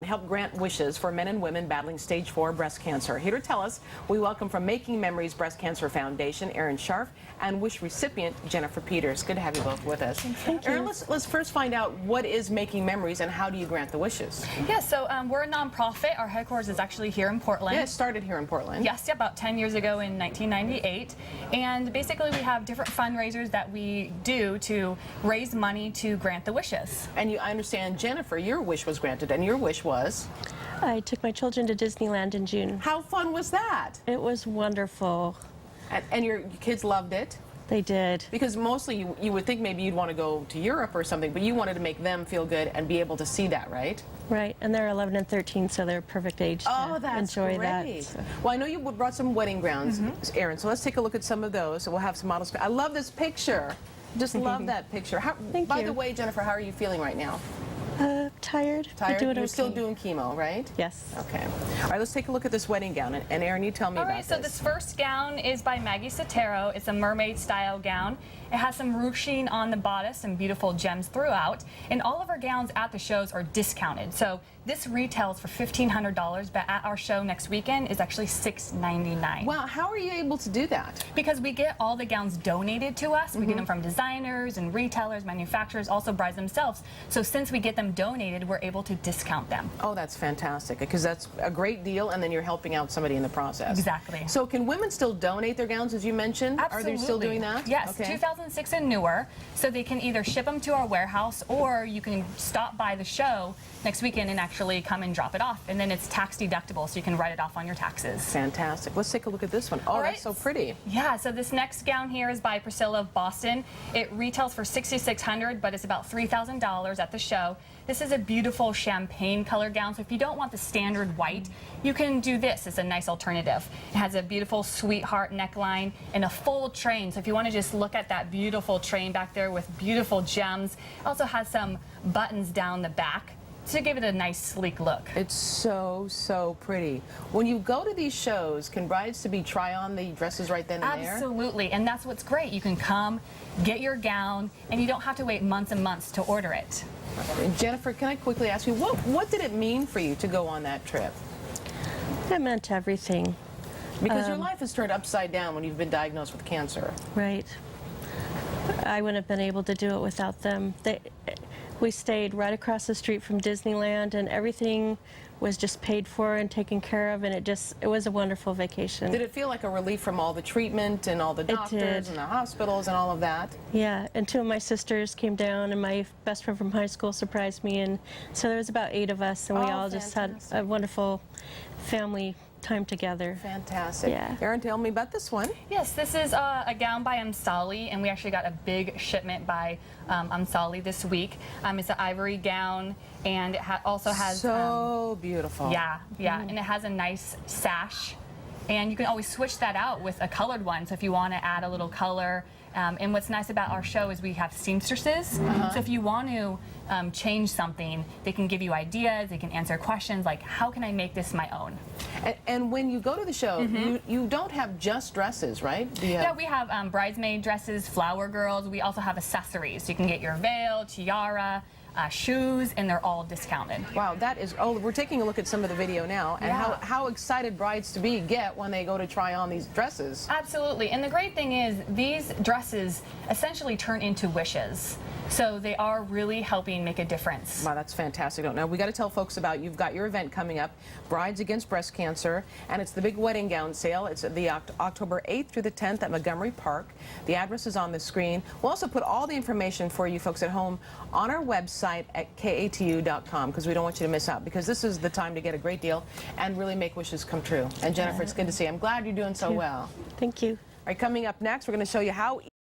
Help grant wishes for men and women battling stage 4 breast cancer. Here to tell us, we welcome from Making Memories Breast Cancer Foundation, Erin Scharf, and wish recipient Jennifer Peters. Good to have you both with us. Thank you. Erin, let's first find out what is Making Memories and how do you grant the wishes? Yeah, so we're a nonprofit. Our headquarters is actually here in Portland. Yeah, it started here in Portland. Yes, yeah, about 10 years ago in 1998. And basically we have different fundraisers that we do to raise money to grant the wishes. And I understand, Jennifer, your wish was granted, and your wish was? I took my children to Disneyland in June. How fun was that? It was wonderful. And your kids loved it? They did. Because mostly you would think maybe you'd want to go to Europe or something, but you wanted to make them feel good and be able to see that, right? Right, and they're 11 and 13, so they're perfect age to enjoy great. that. So. Well, I know you brought some wedding gowns, Erin, so let's take a look at some of those. So we'll have some models. I love this picture. Just love that picture. By the way, Jennifer, how are you feeling right now? Tired. Tired? Doing You're okay. still doing chemo, right? Yes. Okay. All right, let's take a look at this wedding gown. And Erin, you tell me about this. All right, so this first gown is by Maggie Sotero. It's a mermaid style gown. It has some ruching on the bodice and beautiful gems throughout. And all of our gowns at the shows are discounted. So this retails for $1,500, but at our show next weekend is actually $699. Wow, how are you able to do that? Because we get all the gowns donated to us. We get them from designers and retailers, manufacturers, also brides themselves. So since we get them donated, we're able to discount them. Oh, that's fantastic, because that's a great deal, and then you're helping out somebody in the process. Exactly. So can women still donate their gowns, as you mentioned? Absolutely. Are they still doing that? Yes, Okay. 2006 and newer. So they can either ship them to our warehouse, or you can stop by the show next weekend and actually come and drop it off. And then it's tax deductible, so you can write it off on your taxes. Fantastic. Let's take a look at this one. Oh, that's so pretty. Yeah, so this next gown here is by Priscilla of Boston. It retails for $6,600, but it's about $3,000 at the show. This is a beautiful champagne color gown, so if you don't want the standard white, you can do this. It's a nice alternative. It has a beautiful sweetheart neckline and a full train, so if you want to just look at that beautiful train back there with beautiful gems. It also has some buttons down the back to give it a nice sleek look. It's so, so pretty. When you go to these shows, can brides-to-be try on the dresses right then and there? Absolutely, and that's what's great. You can come, get your gown, and you don't have to wait months and months to order it. Jennifer, can I quickly ask you, what did it mean for you to go on that trip? It meant everything. Because your life is turned upside down when you've been diagnosed with cancer. Right. I wouldn't have been able to do it without them. We stayed right across the street from Disneyland, and everything was just paid for and taken care of, and it was a wonderful vacation. Did it feel like a relief from all the treatment and all the doctors and the hospitals and all of that? Yeah, and two of my sisters came down, and my best friend from high school surprised me, and so there was about 8 of us, and we all just had a wonderful family time together. Fantastic. Yeah. Erin, tell me about this one. Yes, this is a gown by Amsali, and we actually got a big shipment by Amsali this week. It's an ivory gown, and it also has so beautiful. Yeah, and it has a nice sash, and you can always switch that out with a colored one. So if you want to add a little color. And what's nice about our show is we have seamstresses. So if you want to change something, they can give you ideas, they can answer questions like, how can I make this my own? And when you go to the show, you don't have just dresses, right? Yeah, we have bridesmaid dresses, flower girls. We also have accessories. You can get your veil, tiara, shoes, and they're all discounted. Wow, that is, we're taking a look at some of the video now, and how excited brides-to-be get when they go to try on these dresses. Absolutely, and the great thing is these dresses essentially turn into wishes. So they are really helping make a difference. Wow, that's fantastic. Now, we got to tell folks about, you've got your event coming up, Brides Against Breast Cancer, and it's the big wedding gown sale. It's the October 8th through the 10th at Montgomery Park. The address is on the screen. We'll also put all the information for you folks at home on our website at katu.com, because we don't want you to miss out, because this is the time to get a great deal and really make wishes come true. And Jennifer, it's good to see you. I'm glad you're doing so well. Thank you. All right, coming up next, we're going to show you how